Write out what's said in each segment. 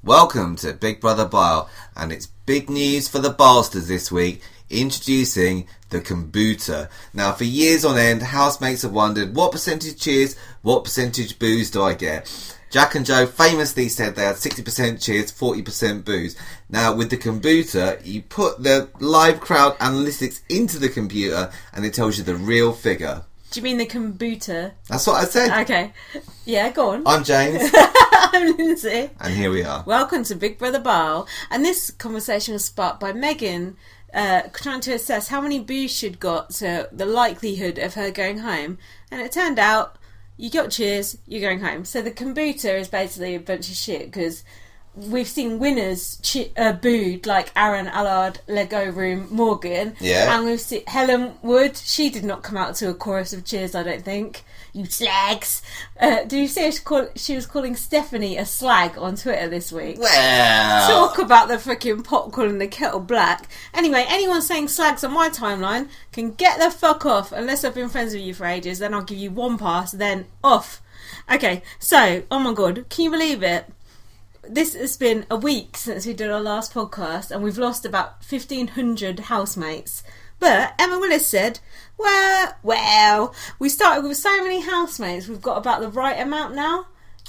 Welcome to Big Brother Bile, and it's big news for the Bilesters this week, introducing the com-boo-ter. Now, for years on end, housemates have wondered, what percentage cheers, what percentage boos do I get? Jack and Joe famously said they had 60% cheers, 40% boos. Now, with the com-boo-ter, you put the live crowd analytics into the computer, and it tells you the real figure. Do you mean the com-boo-ter? That's what I said. Okay. Yeah, go on. I'm James. I'm Lindsay. And here we are. Welcome to Big Brother Bile. And this conversation was sparked by Megan trying to assess how many boos she'd got, so the likelihood of her going home. And it turned out, you got cheers, you're going home. So the com-boo-ter is basically a bunch of shit, because we've seen winners booed, like Aaron Allard, Lego Room, Morgan. Yeah. And we've seen Helen Wood. She did not come out to a chorus of cheers, I don't think. You slags. Did you see she was calling Stephanie a slag on Twitter this week? Well, Talk about the freaking pot calling the kettle black. Anyway, anyone saying slags on my timeline can get the fuck off. Unless I've been friends with you for ages, then I'll give you one pass, then off. Okay, so, oh my god, can you believe it? This has been a week since we did our last podcast, and we've lost about 1,500 housemates. But Emma Willis said, well, we started with so many housemates, we've got about the right amount now.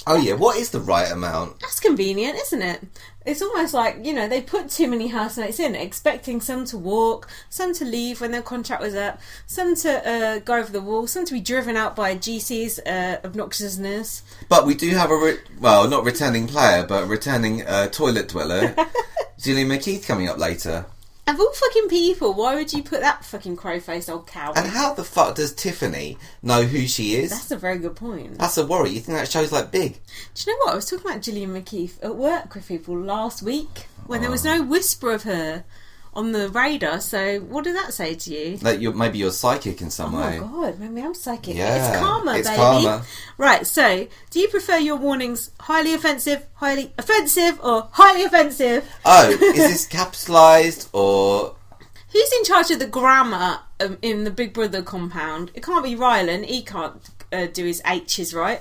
oh yeah, what is the right amount? That's convenient, isn't it? It's almost like, they put too many housemates in, expecting some to walk, some to leave when their contract was up, some to go over the wall, some to be driven out by GC's obnoxiousness. But we do have not returning player, but returning toilet dweller, Gillian McKeith, coming up later. Of all fucking people, why would you put that fucking crow-faced old cow? And how the fuck does Tiffany know who she is? That's a very good point. That's a worry. You think that show's like big? Do you know what? I was talking about Gillian McKeith at work with people last week when there was no whisper of her on the radar. So what did that say to you? That maybe you're psychic in some way. Oh my god, maybe I'm psychic. Yeah, it's karma, it's baby. karma. Right, so do you prefer your warnings highly offensive, or highly offensive? Oh, is this capitalised or... Who's in charge of the grammar in the Big Brother compound? It can't be Rylan. He can't do his H's right.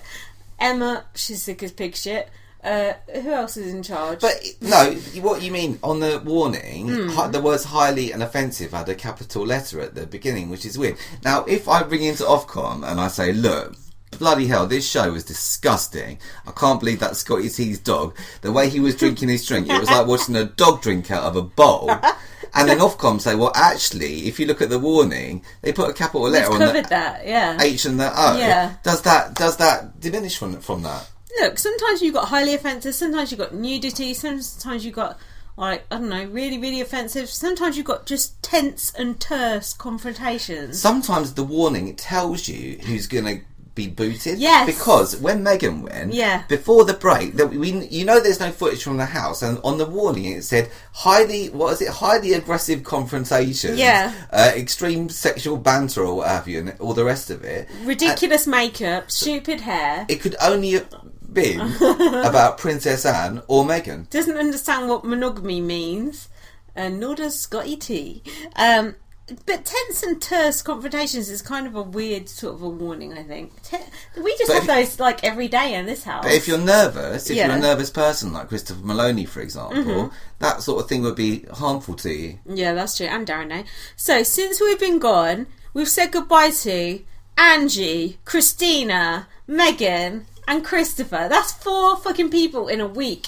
Emma, she's sick as pig shit. Who else is in charge? But no, what you mean on the warning, the words highly and offensive had a capital letter at the beginning, which is weird. Now, if I bring into Ofcom and I say, look, bloody hell, this show was disgusting. I can't believe that Scotty T's dog, the way he was drinking his drink, it was like watching a dog drink out of a bowl. And then Ofcom say, well, actually, if you look at the warning, they put a capital letter on the H and the O. Yeah. Does that diminish from that? Look, sometimes you've got highly offensive, sometimes you've got nudity, sometimes you've got, like, I don't know, really, really offensive. Sometimes you've got just tense and terse confrontations. Sometimes the warning tells you who's going to be booted. Yes. Because when Megan went, before the break, there's no footage from the house, and on the warning it said highly aggressive confrontations, extreme sexual banter or what have you, and all the rest of it. Ridiculous makeup, stupid hair. It could only have been about Princess Anne or Megan. Doesn't understand what monogamy means, and nor does Scotty T. But tense and terse confrontations is kind of a weird sort of a warning, I think. We just have those like every day in this house. But if you're nervous, you're a nervous person like Christopher Maloney, for example, that sort of thing would be harmful to you. Yeah, that's true. And Darren, eh? So, since we've been gone, we've said goodbye to Angie, Christina, Megan, and Christopher. That's 4 fucking people in a week.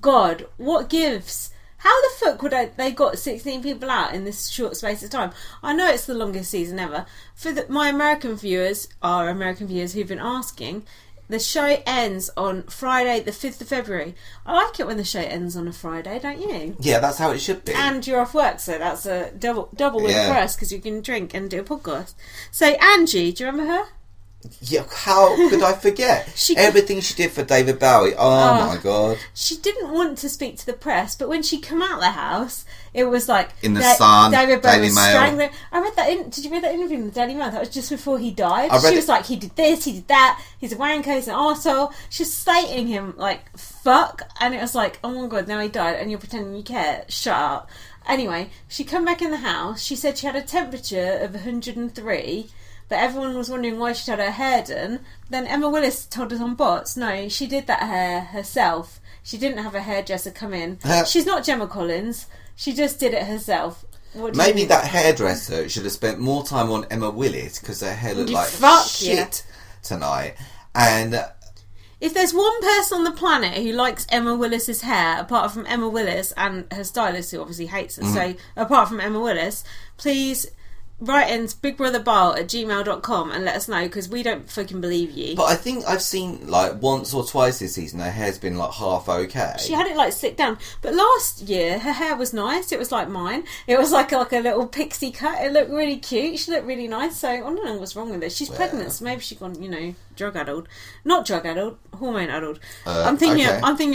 God, what gives? How the fuck would they got 16 people out in this short space of time? I know it's the longest season ever. For my American viewers, our American viewers who've been asking, the show ends on Friday the 5th of February. I like it when the show ends on a Friday, don't you? Yeah, that's how it should be. And you're off work, so that's a double win for us, because you can drink and do a podcast. So Angie, do you remember her? Yeah, how could I forget? Everything she did for David Bowie. Oh my god. She didn't want to speak to the press, but when she came out the house, it was like in the Sun, David Bowie Daily was Mail. strangling. I read that. Did you read that interview in the Daily Mail? That was just before he died. She was like, he did this, he did that. He's a wanker, he's an arsehole. She's slating him like fuck, and it was like, oh my god, now he died, and you're pretending you care. Shut up. Anyway, she come back in the house. She said she had a temperature of 103. but everyone was wondering why she'd had her hair done. Then Emma Willis told us on bots, no, she did that hair herself. She didn't have a hairdresser come in. She's not Gemma Collins. She just did it herself. Maybe that hairdresser should have spent more time on Emma Willis because her hair looked like shit tonight. And if there's one person on the planet who likes Emma Willis's hair, apart from Emma Willis and her stylist, who obviously hates her, so apart from Emma Willis, please write in bigbrotherbar@gmail.com and let us know, because we don't fucking believe you. But I think I've seen like once or twice this season her hair's been like half okay. She had it like slicked down, but last year her hair was nice. It was like mine. It was like a little pixie cut. It looked really cute. She looked really nice. So I don't know what's wrong with it. She's pregnant, so maybe she's gone, drug addled, not drug addled, hormone addled. I'm thinking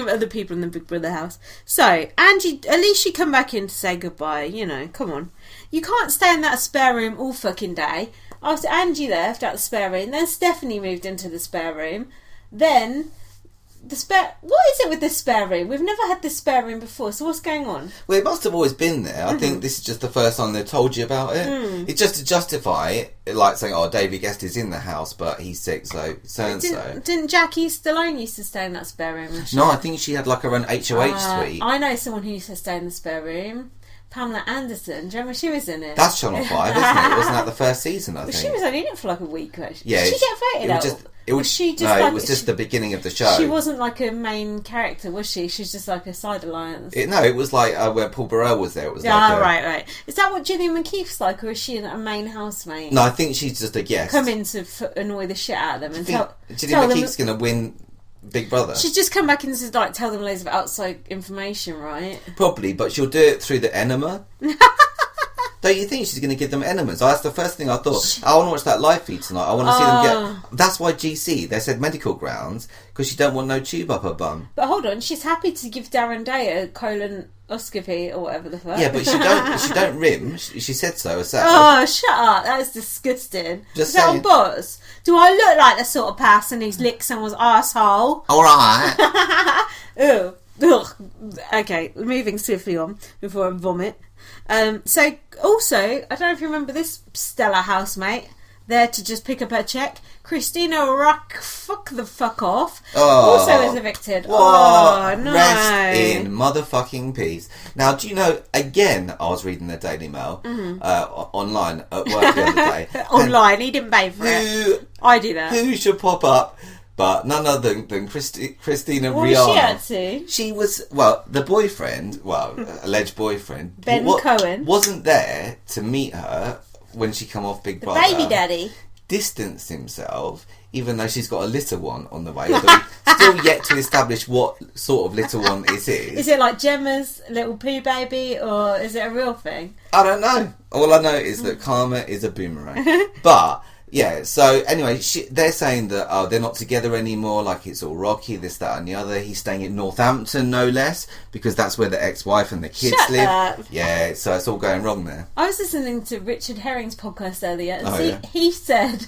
of other people in the Big Brother house. So Angie, at least she come back in to say goodbye. Come on. You can't stay in that spare room all fucking day. After Angie left out the spare room, then Stephanie moved into the spare room. Then what is it with this spare room? We've never had this spare room before, so what's going on? Well, it must have always been there. I think this is just the first time they've told you about it. It's just to justify it, like saying, oh, David Guest is in the house, but he's sick, so so-and-so. Didn't Jackie Stallone used to stay in that spare room? No, I think she had like her own HOH suite. I know someone who used to stay in the spare room. Pamela Anderson. Do you remember she was in it? That's Channel 5, isn't it? Wasn't that the first season, I think? She was only in it for like a week. Yeah, did she get voted out? It was just the beginning of the show. She wasn't like a main character, was she? She's just like a side alliance. It was like where Paul Burrell was there. It was right. Is that what Gillian McKeith's like, or is she a main housemate? No, I think she's just a guest. Come in to annoy the shit out of them and tell Gillian McKeith's going to win Big Brother. She's just come back and just like tell them loads of outside information, right? Probably, but she'll do it through the enema. Don't you think she's going to give them enemas? That's the first thing I thought. I want to watch that live feed tonight. I want to see them get... That's why GC, they said medical grounds, because she don't want no tube up her bum. But hold on, she's happy to give Darren Day a colonoscopy or whatever the fuck. Yeah, but she don't rim. She said so herself. Oh, shut up. That is disgusting. Just saying. On buzz? Do I look like the sort of person who's licked someone's arsehole? Alright. Ugh. Ugh. Okay, moving swiftly on before I vomit. So also, I don't know if you remember this stellar housemate there to just pick up her check. Christina fuck the fuck off. Also is evicted. Oh no. Rest in motherfucking peace. Now, do you know, again, I was reading the Daily Mail online at work the other day. Online, he didn't pay for it. I do that. Who should pop up but none other than Christina Ricci. What was she up to? She was, the boyfriend, alleged boyfriend, Ben Cohen, wasn't there to meet her when she come off Big Brother. Baby daddy Distanced himself, even though she's got a little one on the way. Still yet to establish what sort of little one it is. Is it like Gemma's little poo baby, or is it a real thing? I don't know. All I know is that karma is a boomerang. But yeah, so anyway, they're saying that they're not together anymore, like it's all rocky, this, that and the other. He's staying in Northampton, no less, because that's where the ex-wife and the kids live. Up. Yeah, so it's all going wrong there. I was listening to Richard Herring's podcast earlier, and he said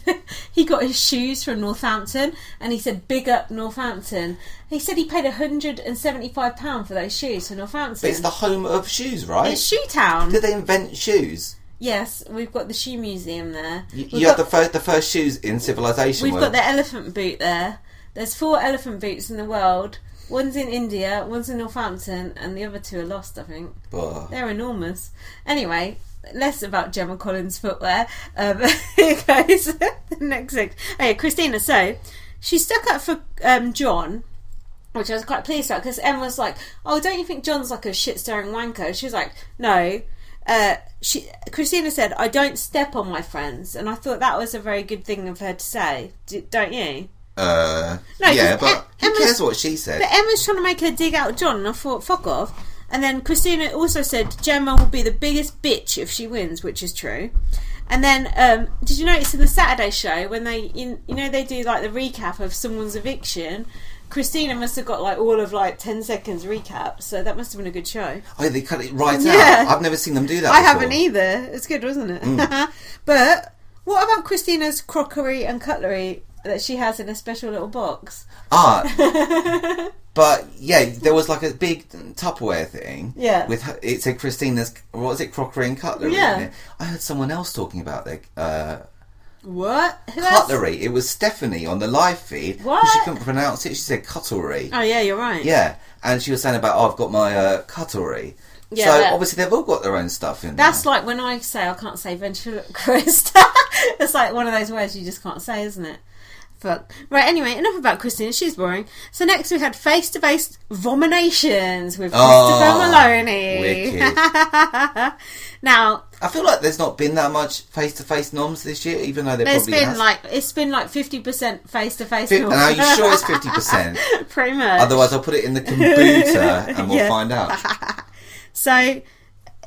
he got his shoes from Northampton, and he said, big up Northampton. He said he paid £175 for those shoes for Northampton. But it's the home of shoes, right? It's Shoe Town. Did they invent shoes? Yes, we've got the shoe museum there. You had the first shoes in civilization. We've got the elephant boot there. There's 4 elephant boots in the world. One's in India, one's in Northampton, and the other 2 are lost, I think. They're enormous. Anyway, less about Gemma Collins' footwear. Here goes the next thing. Okay, Christina, so she stuck up for John, which I was quite pleased about, because Emma was like, oh, don't you think John's like a shit-stirring wanker? She was like, no. Christina said, I don't step on my friends, and I thought that was a very good thing of her to say. Don't you? No, yeah, but who cares what she said? But Emma's trying to make her dig out John, and I thought, fuck off. And then Christina also said Gemma will be the biggest bitch if she wins, which is true. And then did you notice in the Saturday show when they they do like the recap of someone's eviction? Christina must have got like all of like 10 seconds recap, so that must have been a good show. Oh, they cut it right out. I've never seen them do that before. Haven't either. It's good, wasn't it? But what about Christina's crockery and cutlery that she has in a special little box? But yeah, there was like a big Tupperware thing. Yeah. With it said Christina's, what was it, crockery and cutlery? Yeah. In it. I heard someone else talking about their What? Cutlery. It was Stephanie on the live feed. What? She couldn't pronounce it. She said cutlery. Oh, yeah, you're right. Yeah. And she was saying about, I've got my cutlery. Yeah, so, obviously, they've all got their own stuff in there. That's like when I say I can't say ventriloquist. It's like one of those words you just can't say, isn't it? Fuck. Right, anyway, enough about Christina. She's boring. So next we had face-to-face vominations with Christopher Maloney. Wicked. Now, I feel like there's not been that much face-to-face noms this year, even though there probably has. It's been like 50% face-to-face And are you sure it's 50%? Pretty much. Otherwise, I'll put it in the com-boo-ter and we'll find out. So,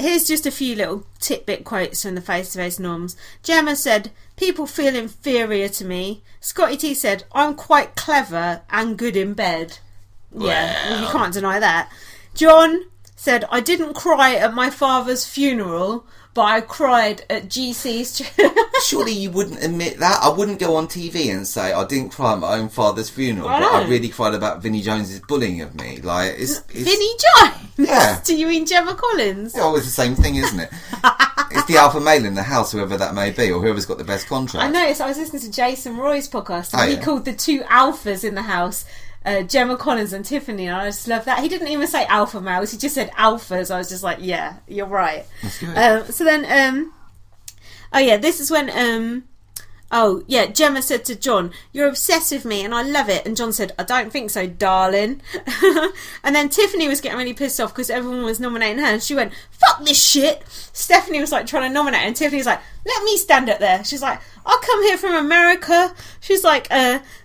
here's just a few little tidbit quotes from the face-to-face noms. Gemma said, "People feel inferior to me." Scotty T said, "I'm quite clever and good in bed." Yeah, well, you can't deny that. John said, "I didn't cry at my father's funeral, but I cried at GC's." Surely you wouldn't admit that. I wouldn't go on TV and say I didn't cry at my own father's funeral, but I really cried about Vinnie Jones's bullying of me. Like, it's Vinnie Jones? Yeah. Do you mean Gemma Collins? It's always the same thing, isn't it? It's the alpha male in the house, whoever that may be, or whoever's got the best contract. I noticed, I was listening to Jason Roy's podcast, and he called the two alphas in the house Gemma Collins and Tiffany, and I just love that. He didn't even say alpha males, he just said alphas. I was just like, yeah, you're right. That's good. So then, this is when, Gemma said to John, "You're obsessed with me and I love it." And John said, "I don't think so, darling." And then Tiffany was getting really pissed off because everyone was nominating her, and she went, "Fuck this shit." Stephanie was like trying to nominate her, and Tiffany was like, "Let me stand up there." She's like, "I come here from America." She's like,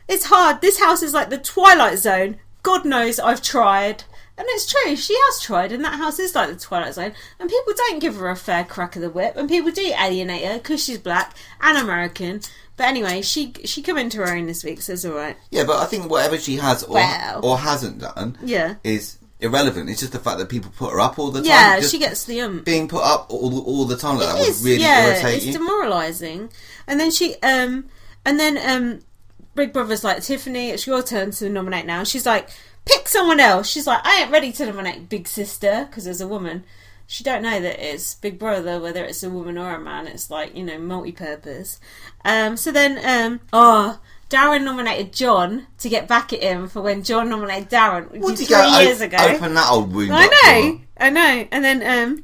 "It's hard. This house is like the Twilight Zone. God knows I've tried." And it's true, she has tried, and that house is like the Twilight Zone, and people don't give her a fair crack of the whip, and people do alienate her because she's black and American. But anyway, she come into her own this week, so it's alright. Yeah, but I think whatever she has or hasn't done is irrelevant. It's just the fact that people put her up all the time. Yeah, she gets the being put up all the time like that would really irritate you. It's demoralising. And then Big Brother's like, "Tiffany, it's your turn to nominate now." She's like, "Pick someone else." She's like, "I ain't ready to nominate Big Sister," because there's a woman. She don't know that it's Big Brother, whether it's a woman or a man. It's like, multi-purpose. So then, Darren nominated John to get back at him for when John nominated Darren 3 years ago. Open that old wound. I know. And then,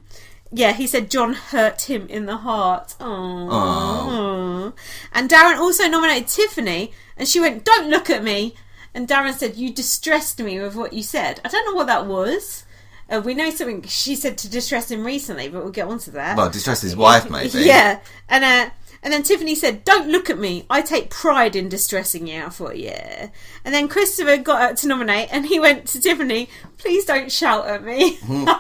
he said John hurt him in the heart. Aww. And Darren also nominated Tiffany, and she went, "Don't look at me." And Darren said, "You distressed me with what you said." I don't know what that was. We know something she said to distress him recently, but we'll get on to that. Well, distress his wife, maybe. Yeah. And then Tiffany said, "Don't look at me. I take pride in distressing you." I thought, yeah. And then Christopher got up to nominate, and he went to Tiffany, "Please don't shout at me." Fucking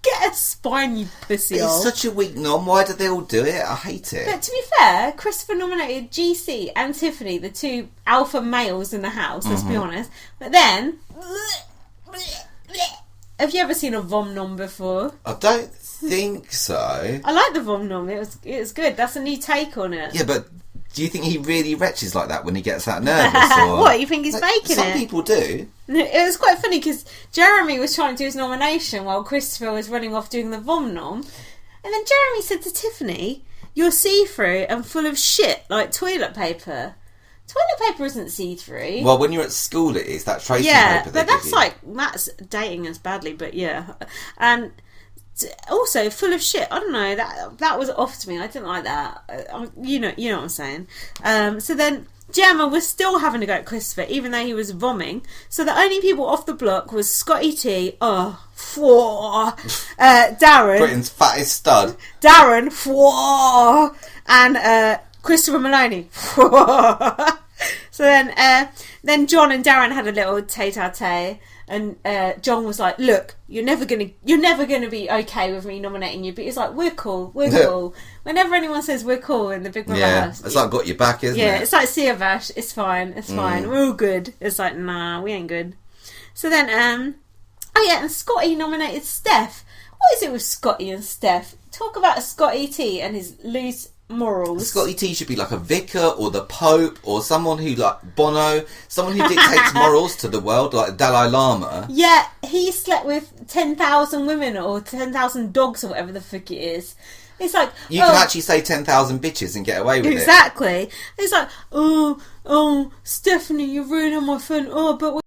get a spine, you pussy hole. It's such a weak nom. Why do they all do it? I hate it. But to be fair, Christopher nominated GC and Tiffany, the two alpha males in the house, let's be honest. But then, have you ever seen a vom nom before? I don't think so. I like the vom nom. It was good. That's a new take on it. Yeah, but do you think he really retches like that when he gets that nervous? Or What, you think he's faking it? Some people do. It was quite funny because Jeremy was trying to do his nomination while Christopher was running off doing the vom nom. And then Jeremy said to Tiffany, "You're see-through and full of shit like toilet paper." Toilet paper isn't see-through. Well, when you're at school it is. That tracing paper they but that's give you. that's dating us badly, but yeah. And also full of shit. I don't know, that was off to me. I didn't like that. You know what I'm saying. So then Gemma was still having to go at Christopher, even though he was vomiting. So the only people off the block was Scotty T, Darren, Britain's fattest stud, Darren, and Christopher Maloney. So then John and Darren had a little tete-a-tete, and John was like, "Look, you're never gonna be okay with me nominating you." But he's like, "We're cool. Whenever anyone says we're cool in the Big Brother house, it's like got your back, isn't it? Yeah, it's like Siavash. It's fine. We're all good. It's like, nah, we ain't good. So then, and Scotty nominated Steph. What is it with Scotty and Steph? Talk about Scotty T and his loose morals. Scotty T should be like a vicar or the Pope or someone who, like Bono, someone who dictates morals to the world, like Dalai Lama. Yeah, he slept with 10,000 women or 10,000 dogs or whatever the fuck it is. It's like you can actually say 10,000 bitches and get away with exactly. It's like, oh, Stephanie, you're ruining my fun. Oh, but